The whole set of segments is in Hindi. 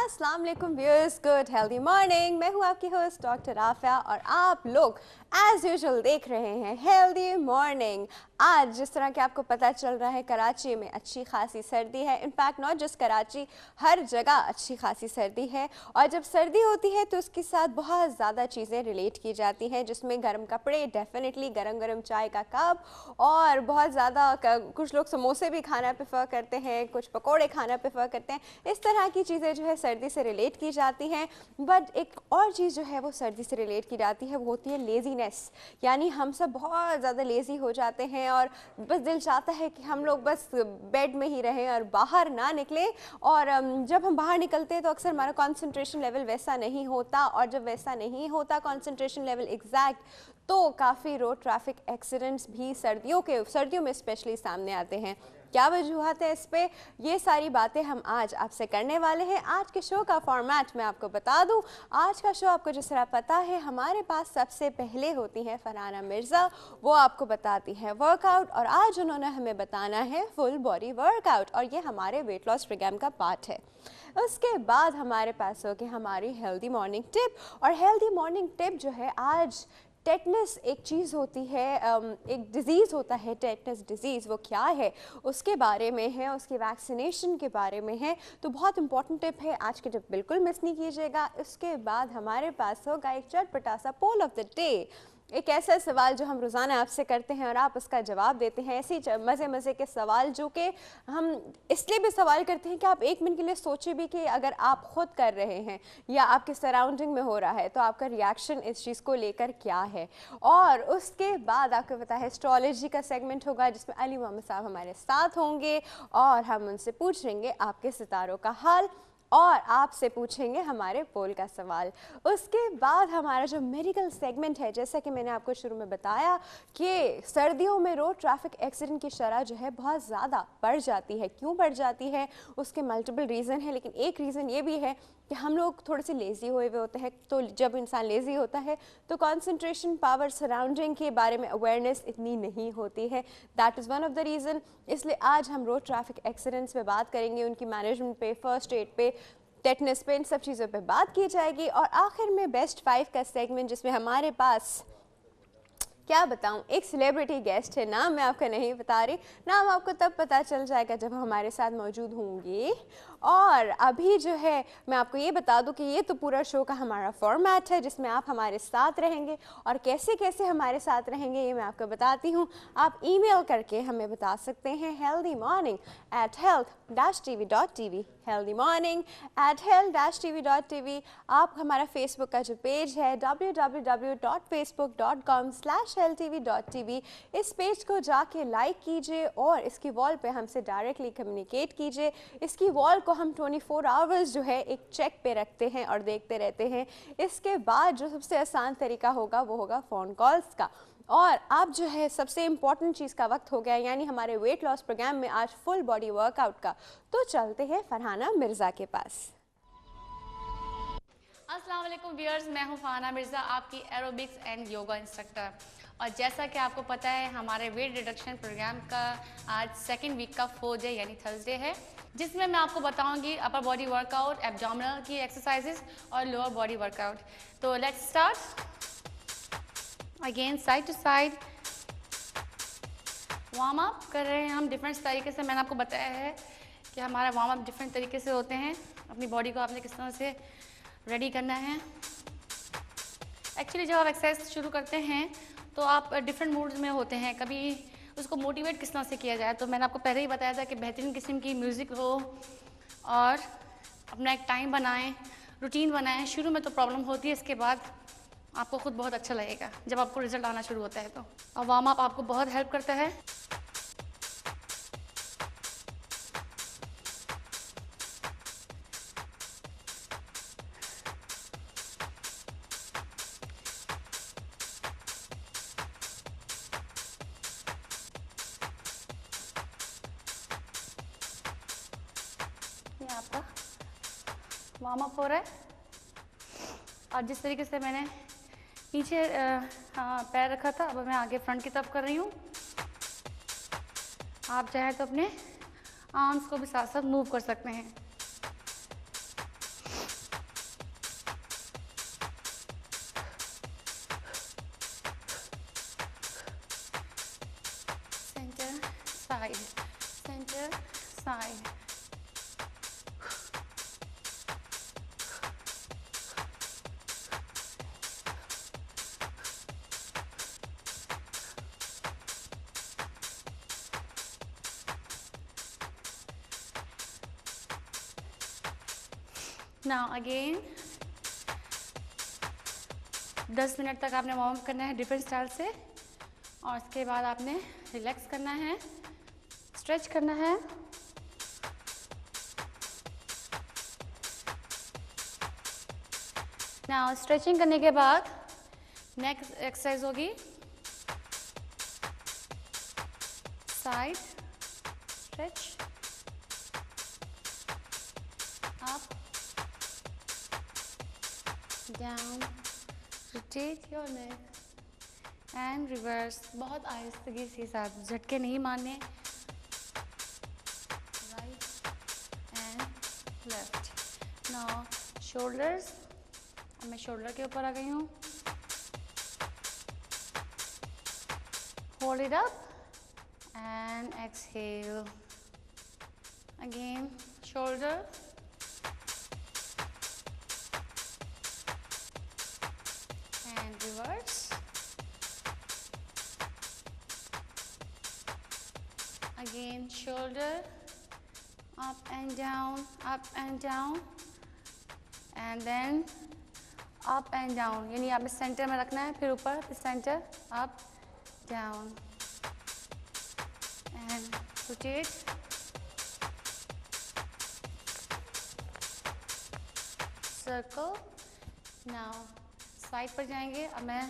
अस्सलाम वालेकुम व्यूअर्स, गुड हेल्दी मॉर्निंग। मैं हूँ आपकी होस्ट डॉक्टर आफिया और आप लोग एज यूजुअल देख रहे हैं हेल्दी मॉर्निंग। आज जिस तरह के आपको पता चल रहा है कराची में अच्छी खासी सर्दी है। इनफैक्ट नॉट जस्ट कराची, हर जगह अच्छी खासी सर्दी है। और जब सर्दी होती है तो उसके साथ बहुत ज़्यादा चीज़ें रिलेट की जाती हैं, जिसमें गर्म कपड़े, डेफिनेटली गरम गरम चाय का कप, और बहुत ज़्यादा कुछ लोग समोसे भी खाना प्रेफर करते हैं, कुछ पकोड़े खाना प्रेफर करते हैं। इस तरह की चीज़ें जो है सर्दी से रिलेट की जाती हैं। बट एक और चीज़ जो है वो सर्दी से रिलेट की जाती है, वो होती है लेज़ीनेस। यानी हम सब बहुत ज़्यादा लेज़ी हो जाते हैं और बस दिल चाहता है कि हम लोग बस बेड में ही रहें और बाहर ना निकलें। और जब हम बाहर निकलते हैं तो अक्सर हमारा कंसंट्रेशन लेवल वैसा नहीं होता, और जब वैसा नहीं होता कंसंट्रेशन लेवल एग्जैक्ट, तो काफ़ी रोड ट्रैफिक एक्सीडेंट्स भी सर्दियों में स्पेशली सामने आते हैं। क्या वजूहत है इस पे, ये सारी बातें हम आज आपसे करने वाले हैं। आज के शो का फॉर्मेट मैं आपको बता दूं। आज का शो आपको जिस तरह पता है, हमारे पास सबसे पहले होती हैं फरहाना मिर्ज़ा, वो आपको बताती हैं वर्कआउट, और आज उन्होंने हमें बताना है फुल बॉडी वर्कआउट, और ये हमारे वेट लॉस प्रोग्राम का पार्ट है। उसके बाद हमारे पास होगी हमारी हेल्दी मॉर्निंग टिप, और हेल्दी मॉर्निंग टिप जो है आज टेटनस एक चीज़ होती है, एक डिज़ीज़ होता है टेटनस डिज़ीज़, वो क्या है उसके बारे में है, उसके वैक्सीनेशन के बारे में है। तो बहुत इंपॉर्टेंट टिप है, आज की टिप बिल्कुल मिस नहीं कीजिएगा। उसके बाद हमारे पास होगा एक चटपटा सा पोल ऑफ द डे, एक ऐसा सवाल जो हम रोज़ाना आपसे करते हैं और आप उसका जवाब देते हैं। ऐसे मज़े मज़े के सवाल जो कि हम इसलिए भी सवाल करते हैं कि आप एक मिनट के लिए सोचिए भी कि अगर आप खुद कर रहे हैं या आपके सराउंडिंग में हो रहा है तो आपका रिएक्शन इस चीज़ को लेकर क्या है। और उसके बाद आपको पता है एस्ट्रोलॉजी का सेगमेंट होगा, जिसमें अली मोहम्मद साहब हमारे साथ होंगे और हम उनसे पूछेंगे आपके सितारों का हाल, और आपसे पूछेंगे हमारे पोल का सवाल। उसके बाद हमारा जो मेडिकल सेगमेंट है, जैसा कि मैंने आपको शुरू में बताया कि सर्दियों में रोड ट्रैफिक एक्सीडेंट की शरह जो है बहुत ज़्यादा बढ़ जाती है। क्यों बढ़ जाती है, उसके मल्टीपल रीज़न है, लेकिन एक रीज़न ये भी है कि हम लोग थोड़े से लेज़ी हुए होते हैं। तो जब इंसान लेज़ी होता है तो कंसंट्रेशन पावर, सराउंडिंग के बारे में अवेयरनेस इतनी नहीं होती है। That is one of the reason. इसलिए आज हम रोड ट्रैफिक एक्सीडेंट्स पे बात करेंगे, उनकी मैनेजमेंट पे, फर्स्ट एड पे, टेटनस पे, इन सब चीज़ों पे बात की जाएगी। और आखिर में बेस्ट 5 का सेगमेंट, जिसमें हमारे पास क्या बताऊं, एक सेलिब्रिटी गेस्ट है। नाम मैं आपको नहीं बता रही, नाम आपको तब पता चल जाएगा जब हमारे साथ मौजूद होंगे। और अभी जो है मैं आपको ये बता दूं कि ये तो पूरा शो का हमारा फॉर्मेट है, जिसमें आप हमारे साथ रहेंगे, और कैसे कैसे हमारे साथ रहेंगे ये मैं आपको बताती हूँ। आप ईमेल करके हमें बता सकते हैं healthymorning@health-tv.tv, healthymorning@health-tv.tv। आप हमारा फेसबुक का जो पेज है www.facebook.com/healthtv.tv, इस पेज को जाके लाइक कीजिए और इसकी वॉल पे हमसे डायरेक्टली कम्युनिकेट कीजिए। इसकी वॉल को हम 24 आवर्स जो है एक चेक पे रखते हैं और देखते रहते हैं। इसके बाद जो सबसे आसान तरीका होगा वो होगा फ़ोन कॉल्स का। और आप जो है सबसे इम्पॉर्टेंट चीज़ का वक्त हो गया, यानी हमारे वेट लॉस प्रोग्राम में आज फुल बॉडी वर्कआउट का। तो चलते हैं फरहाना मिर्ज़ा के पास। अस्सलाम वालेकुम व्यूअर्स, मैं हूं फरहाना मिर्ज़ा, आपकी एरोबिक्स एंड योगा इंस्ट्रक्टर। और जैसा कि आपको पता है हमारे वेट रिडक्शन प्रोग्राम का आज सेकंड वीक का 4th डे यानी थर्सडे है, जिसमें मैं आपको बताऊंगी अपर बॉडी वर्कआउट, एब्डोमिनल की एक्सरसाइजेस और लोअर बॉडी वर्कआउट। तो let's start. Again side to side warm up कर रहे हैं हम डिफरेंट तरीके से। मैंने आपको बताया है कि हमारा वार्म अप डिफरेंट तरीके से होते हैं। अपनी बॉडी को आपने किस तरह से रेडी करना है। एक्चुअली जब आप एक्सरसाइज शुरू करते हैं तो आप डिफरेंट मूड्स में होते हैं। कभी उसको मोटिवेट किस तरह से किया जाए, तो मैंने आपको पहले ही बताया था कि बेहतरीन किस्म की म्यूज़िक हो और अपना एक टाइम बनाएं, रूटीन बनाएं। शुरू में तो प्रॉब्लम होती है, इसके बाद आपको खुद बहुत अच्छा लगेगा जब आपको रिजल्ट आना शुरू होता है। तो और वार्म अप आपको बहुत हेल्प करता है। ये आपका वार्म अप हो रहा है। और जिस तरीके से मैंने पीछे पैर रखा था, अब मैं आगे फ्रंट की तरफ कर रही हूँ। आप चाहे तो अपने आर्म्स को भी साथ साथ मूव कर सकते हैं। नाउ अगेन 10 मिनट तक आपने वार्म अप करना है डिफरेंट स्टाइल से, और उसके बाद आपने रिलैक्स करना है, स्ट्रेच करना है। नाउ स्ट्रेचिंग करने के बाद नेक्स्ट एक्सरसाइज होगी side stretch, up down, rotate your neck and reverse. बहुत आहिस्तगी से साथ, झटके नहीं मारने। Right and left. Now shoulders, अब मैं शोल्डर के ऊपर आ गई हूँ। Hold it up and exhale. Again, shoulder and reverse. Again, shoulder up and down, and then up and down. यानी आपने सेंटर में रखना है, फिर ऊपर, फिर centre, up, down. And rotate. Circle. Now side पर जाएंगे। अब मैं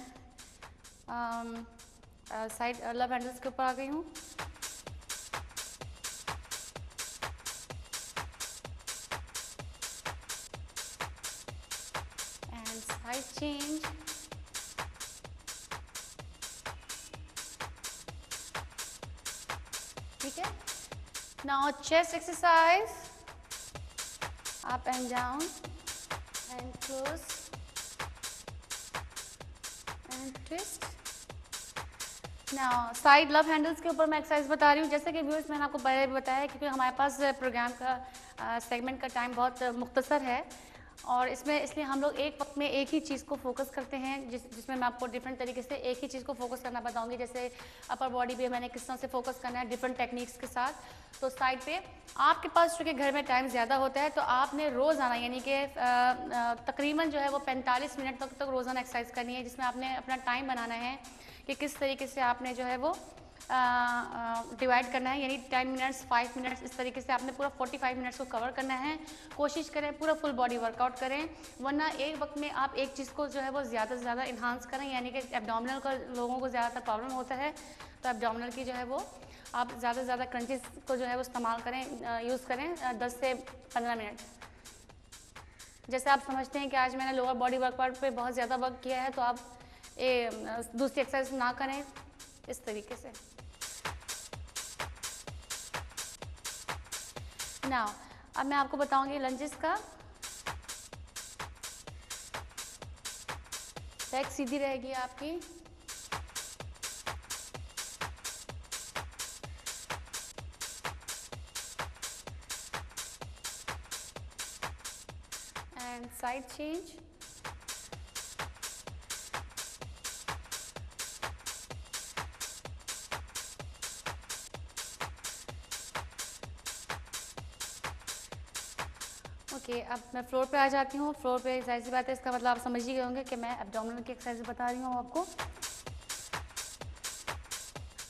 साइड लव हैंडल्स के ऊपर आ गई हूँ। And side change. ठीक है। Now chest exercise, up and down and close and twist. Now side love handles के ऊपर मैं एक्सरसाइज बता रही हूँ। जैसे कि व्यूअर्स मैंने आपको पहले भी बताया है, क्योंकि हमारे पास प्रोग्राम का सेगमेंट का टाइम बहुत मुख्तसर है, और इसमें इसलिए हम लोग एक वक्त में एक ही चीज़ को फोकस करते हैं, जिसमें मैं आपको डिफरेंट तरीके से एक ही चीज़ को फोकस करना बताऊंगी। जैसे अपर बॉडी पे मैंने किस तरह से फोकस करना है डिफरेंट टेक्निक्स के साथ। तो साइड पे आपके पास चूँकि घर में टाइम ज़्यादा होता है, तो आपने रोज़ाना यानी कि तकरीबन जो है वो 45 मिनट तक रोज़ाना एक्सरसाइज करनी है, जिसमें आपने अपना टाइम बनाना है कि किस तरीके से आपने जो है वो डिवाइड करना है, यानी 10 मिनट्स, 5 मिनट्स, इस तरीके से आपने पूरा 45 मिनट्स को कवर करना है। कोशिश करें पूरा फुल बॉडी वर्कआउट करें, वरना एक वक्त में आप एक चीज़ को जो है वो ज़्यादा से ज़्यादा इन्हांस करें, यानी कि एब्डोमिनल का लोगों को ज़्यादातर प्रॉब्लम होता है, तो एब्डोमिनल की जो है वो आप ज़्यादा से ज़्यादा क्रंचेस को जो है वो इस्तेमाल करें, यूज़ करें 10 से 15 मिनट। जैसे आप समझते हैं कि आज मैंने लोअर बॉडी वर्कआउट पे बहुत ज़्यादा वर्क किया है, तो आप दूसरी एक्सरसाइज ना करें इस तरीके से। नाउ अब मैं आपको बताऊंगी लंजेस का। बैक सीधी रहेगी आपकी, एंड साइड चेंज। ओके, अब मैं फ्लोर पे आ जाती हूँ। फ्लोर पे जाहिर सी बात है, इसका मतलब आप समझ ही गए होंगे कि मैं एब्डोमिनल की एक्सरसाइज बता रही हूँ आपको।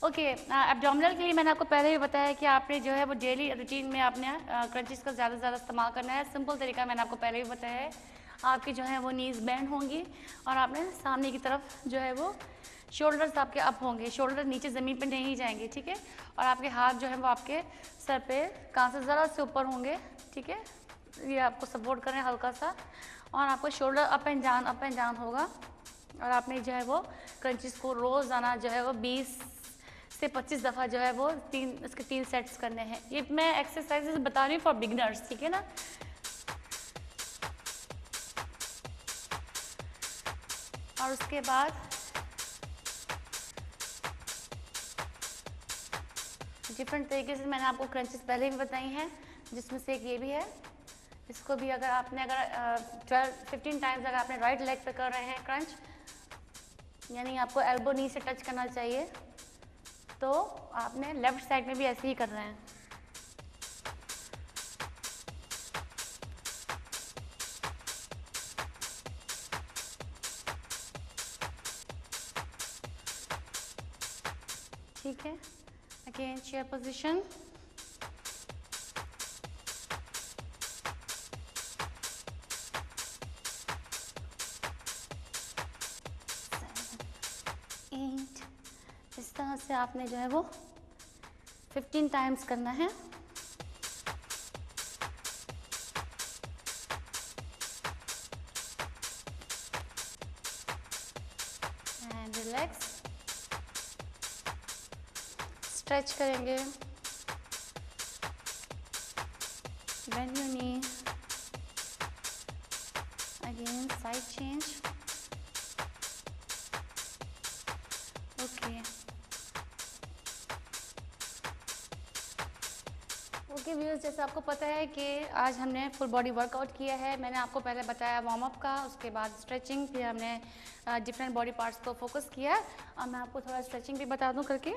ओके, एब्डोमिनल के लिए मैंने आपको पहले भी बताया कि आपने जो है वो डेली रूटीन में आपने क्रंचेस का ज़्यादा से ज़्यादा इस्तेमाल करना है। सिंपल तरीका मैंने आपको पहले भी बताया है। आपकी जो है वो नीज़ बेंड होंगी और आपने सामने की तरफ जो है वो शोल्डर्स आपके अप होंगे, शोल्डर नीचे ज़मीन पे नहीं जाएंगे, ठीक है। और आपके हाथ जो है वो आपके सर पे कान से ज़रा से ऊपर होंगे, ठीक है। ये आपको सपोर्ट करें हल्का सा, और आपको शोल्डर अप एंड डाउन होगा। और आपने जो है वो क्रंचेस को रोज़ाना जो है वो 20 से 25 दफ़ा जो है वो इसके 3 सेट्स करने हैं। ये मैं एक्सरसाइजेस बता रही हूँ फॉर बिगिनर्स, ठीक है ना। और उसके बाद डिफरेंट तरीके से मैंने आपको क्रंचेस पहले भी बताई हैं, जिसमें से एक ये भी है। इसको भी अगर 12-15 टाइम्स अगर आपने राइट लेग पे कर रहे हैं क्रंच, यानी आपको एल्बो नी से टच करना चाहिए, तो आपने लेफ्ट साइड में भी ऐसे ही करना है। ठीक है, अगेन चेयर पोजीशन। इस तरह से आपने जो है वो 15 टाइम्स करना है। एंड रिलैक्स, स्ट्रेच करेंगे, bend your knee, again side change. Okay viewers, जैसे आपको पता है कि आज हमने फुल बॉडी वर्कआउट किया है। मैंने आपको पहले बताया वार्म अप का, उसके बाद स्ट्रेचिंग, फिर हमने डिफरेंट बॉडी पार्ट्स को फोकस किया। और मैं आपको थोड़ा स्ट्रेचिंग भी बता दूं करके।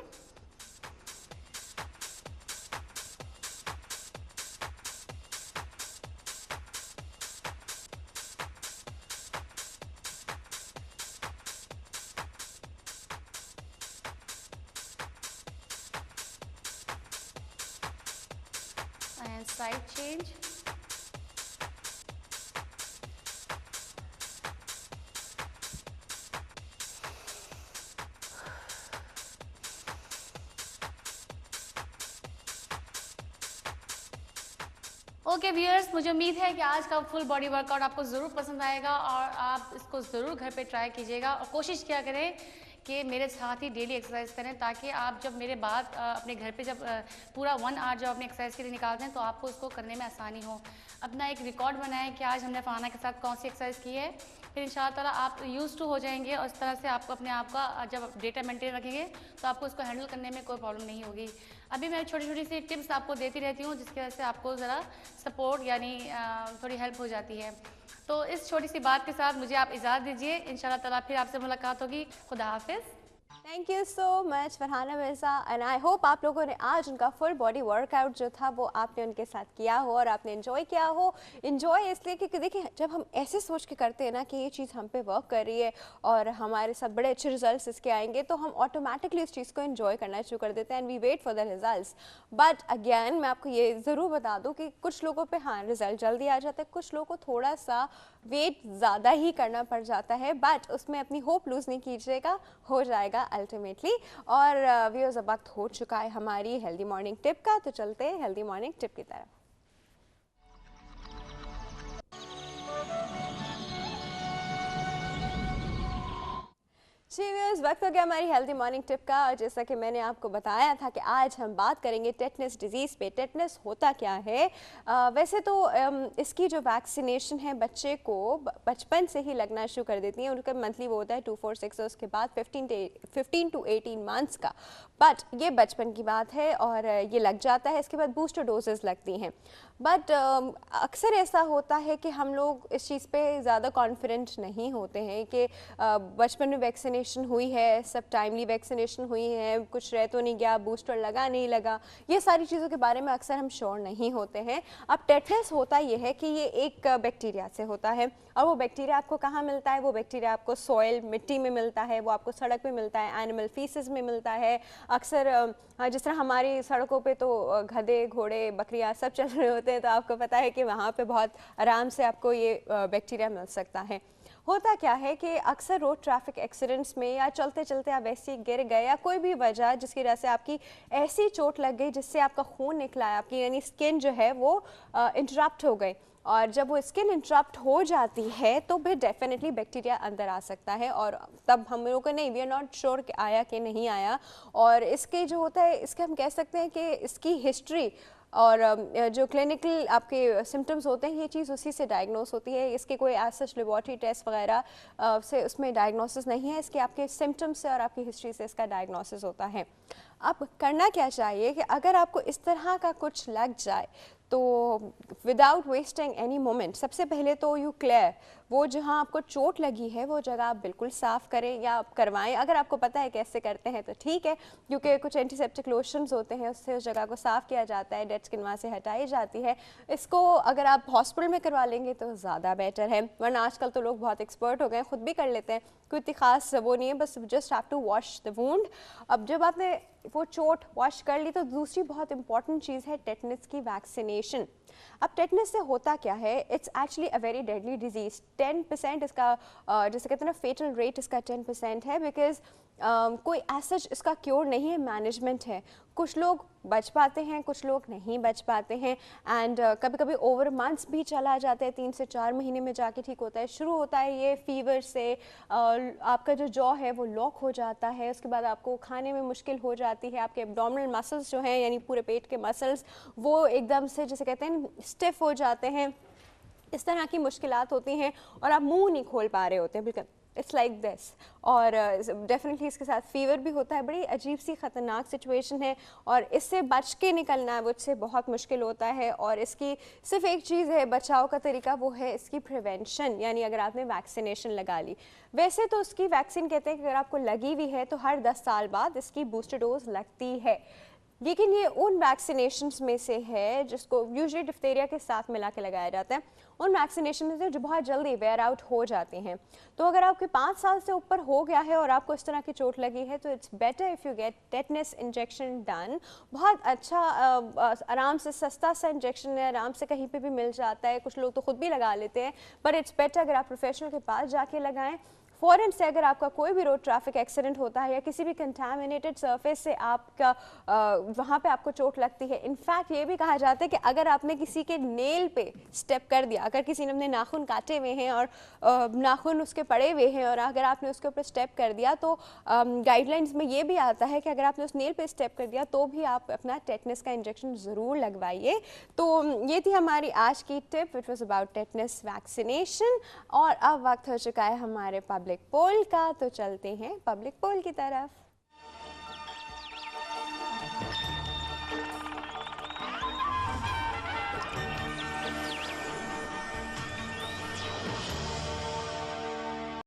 And side change, okay viewers, मुझे उम्मीद है कि आज का फुल बॉडी वर्कआउट आपको ज़रूर पसंद आएगा और आप इसको ज़रूर घर पे ट्राई कीजिएगा और कोशिश किया करें कि मेरे साथ ही डेली एक्सरसाइज करें, ताकि आप जब मेरे बाद अपने घर पे जब पूरा 1 आवर जब अपने एक्सरसाइज के लिए निकालते हैं तो आपको उसको करने में आसानी हो। अपना एक रिकॉर्ड बनाएं कि आज हमने फलाना के साथ कौन सी एक्सरसाइज की है, फिर इंशाल्लाह ताला आप यूज़ टू हो जाएंगे और इस तरह से आपको अपने आप का जब डेटा मेंटेन रखेंगे तो आपको उसको हैंडल करने में कोई प्रॉब्लम नहीं होगी। अभी मैं छोटी छोटी सी टिप्स आपको देती रहती हूँ जिसकी वजह से आपको ज़रा सपोर्ट यानी थोड़ी हेल्प हो जाती है। तो इस छोटी सी बात के साथ मुझे आप इजाज़त दीजिए, इंशाल्लाह ताला फिर आपसे मुलाकात होगी। खुदा हाफिज़। Thank you so much Farhana Mirza, and I hope आप लोगों ने आज उनका फुल बॉडी वर्कआउट जो था वो आपने उनके साथ किया हो और आपने इन्जॉय किया हो। इन्जॉय इसलिए क्योंकि देखिए, जब हम ऐसे सोच के करते हैं ना कि ये चीज़ हम पे वर्क कर रही है और हमारे साथ बड़े अच्छे रिजल्ट्स इसके आएंगे, तो हम ऑटोमेटिकली इस चीज़ को इन्जॉय करना शुरू कर देते हैं and we wait for the results. But again मैं आपको ये ज़रूर बता दूँ कि कुछ लोगों पर हाँ रिजल्ट जल्दी आ जाता है, कुछ लोगों को थोड़ा सा वेट ज़्यादा ही करना पड़ जाता है, बट उसमें अपनी होप लूज़ नहीं कीजिएगा, हो जाएगा अल्टीमेटली। और व्यूअर्स, अब वक्त हो चुका है हमारी हेल्दी मॉर्निंग टिप का, तो चलते हैं हेल्दी मॉर्निंग टिप की तरफ। जी व्यूअर्स, वक्त हो गया हमारी हेल्दी मॉर्निंग टिप का, और जैसा कि मैंने आपको बताया था कि आज हम बात करेंगे टेटनस डिजीज़ पे। टेटनस होता क्या है? वैसे तो इसकी जो वैक्सीनेशन है बच्चे को बचपन से ही लगना शुरू कर देती है। उनका मंथली वो होता है 2, 4, 6 और उसके बाद 15 to 18 मंथ्स का, बट ये बचपन की बात है और ये लग जाता है। इसके बाद बूस्टर डोजेज़ लगती हैं, बट अक्सर ऐसा होता है कि हम लोग इस चीज़ पे ज़्यादा कॉन्फिडेंट नहीं होते हैं कि बचपन में वैक्सीनेशन हुई है, सब टाइमली वैक्सीनेशन हुई है, कुछ रह तो नहीं गया, बूस्टर लगा नहीं लगा, ये सारी चीज़ों के बारे में अक्सर हम श्योर नहीं होते हैं। अब टेटनस होता ये है कि ये एक बैक्टीरिया से होता है, और वो बैक्टीरिया आपको कहाँ मिलता है? वो बैक्टीरिया आपको सॉइल, मिट्टी में मिलता है, वो आपको सड़क पे मिलता है, एनिमल फीसेस में मिलता है। अक्सर जिस तरह हमारी सड़कों पे तो गधे, घोड़े, बकरियाँ सब चल रहे होते हैं, तो आपको पता है कि वहाँ पे बहुत आराम से आपको ये बैक्टीरिया मिल सकता है। होता क्या है कि अक्सर रोड ट्रैफिक एक्सीडेंट्स में या चलते चलते आप ऐसे गिर गए या कोई भी वजह जिसकी वजह से आपकी ऐसी चोट लग गई जिससे आपका खून निकला है, आपकी यानी स्किन जो है वो इंटरप्ट हो गई, और जब वो स्किन इंटरप्ट हो जाती है तो फिर डेफिनेटली बैक्टीरिया अंदर आ सकता है, और तब हम लोगों को नहीं, वी आर नॉट श्योर कि आया कि नहीं आया। और इसके जो होता है, इसके हम कह सकते हैं कि इसकी हिस्ट्री और जो क्लिनिकल आपके सिम्टम्स होते हैं, ये चीज़ उसी से डायग्नोस होती है। इसके कोई सच लेबॉरेटरी टेस्ट वगैरह से उसमें डायग्नोसिस नहीं है, इसके आपके सिम्टम्स से और आपकी हिस्ट्री से इसका डायग्नोसिस होता है। अब करना क्या चाहिए कि अगर आपको इस तरह का कुछ लग जाए तो विदाउट वेस्टिंग एनी मोमेंट, सबसे पहले तो यू क्लियर वो जहाँ आपको चोट लगी है वो जगह आप बिल्कुल साफ़ करें या आप करवाएं। अगर आपको पता है कैसे करते हैं तो ठीक है, क्योंकि कुछ एंटीसेप्टिक लोशंस होते हैं, उससे उस जगह को साफ़ किया जाता है, डेड स्किन वहाँ से हटाई जाती है। इसको अगर आप हॉस्पिटल में करवा लेंगे तो ज़्यादा बेटर है, वरना आजकल तो लोग बहुत एक्सपर्ट हो गए, खुद भी कर लेते हैं, कोई इतनी खास वो नहीं है, बस just have to wash the wound. अब जब आपने वो चोट वॉश कर ली, तो दूसरी बहुत इंपॉर्टेंट चीज़ है टेटनस की वैक्सीनेशन। अब टेटनस से होता क्या है, it's actually a very deadly disease. 10% इसका जैसे कहते हैं ना फेटल रेट इसका 10% है, बिकॉज कोई ऐसा इसका क्योर नहीं है, मैनेजमेंट है। कुछ लोग बच पाते हैं, कुछ लोग नहीं बच पाते हैं, एंड कभी कभी ओवर मंथ्स भी चला जाता है, 3 से 4 महीने में जाके ठीक होता है। शुरू होता है ये फीवर से, आपका जो जॉ है वो लॉक हो जाता है, उसके बाद आपको खाने में मुश्किल हो जाती है, आपके एब्डोमिनल मसल्स जो हैं यानी पूरे पेट के मसल्स वो एकदम से जैसे कहते हैं स्टिफ हो जाते हैं, इस तरह की मुश्किलात होती हैं और आप मुंह नहीं खोल पा रहे होते हैं, बिल्कुल इट्स लाइक दिस। और डेफिनेटली इसके साथ फीवर भी होता है, बड़ी अजीब सी ख़तरनाक सिचुएशन है और इससे बच के निकलना है मुझसे बहुत मुश्किल होता है। और इसकी सिर्फ एक चीज़ है बचाव का तरीका, वो है इसकी प्रिवेंशन, यानी अगर आपने वैक्सीनेशन लगा ली। वैसे तो उसकी वैक्सीन कहते हैं कि अगर आपको लगी हुई है तो हर 10 साल बाद इसकी बूस्टर डोज लगती है, लेकिन ये उन वैक्सीनेशंस में से है जिसको यूजुअली डिफ्थेरिया के साथ मिला के लगाया जाता है, उन वैक्सीनेशन में से जो बहुत जल्दी वेयर आउट हो जाते हैं। तो अगर आपके 5 साल से ऊपर हो गया है और आपको इस तरह की चोट लगी है तो it's better if you get tetanus injection done. बहुत अच्छा आराम से सस्ता सा इंजेक्शन है, आराम से कहीं पे भी मिल जाता है, कुछ लोग तो खुद भी लगा लेते हैं, पर इट्स बेटर अगर आप प्रोफेशनल के पास जाके लगाएं। फ़ौरन से अगर आपका कोई भी रोड ट्रैफिक एक्सीडेंट होता है या किसी भी कंटामिनेटेड सरफेस से आपका वहाँ पे आपको चोट लगती है, इनफैक्ट ये भी कहा जाता है कि अगर आपने किसी के नेल पे स्टेप कर दिया, अगर किसी ने अपने नाखून काटे हुए हैं और नाखून उसके पड़े हुए हैं और अगर आपने उसके ऊपर स्टेप कर दिया तो गाइडलाइंस में ये भी आता है कि अगर आपने उस नेल पे स्टेप कर दिया तो भी आप अपना टेटनस का इंजेक्शन ज़रूर लगवाइए। तो ये थी हमारी आज की tip which was about tetanus vaccination. और अब वक्त हो चुका है हमारे पब्लिक पोल का, तो चलते हैं पब्लिक पोल की तरफ।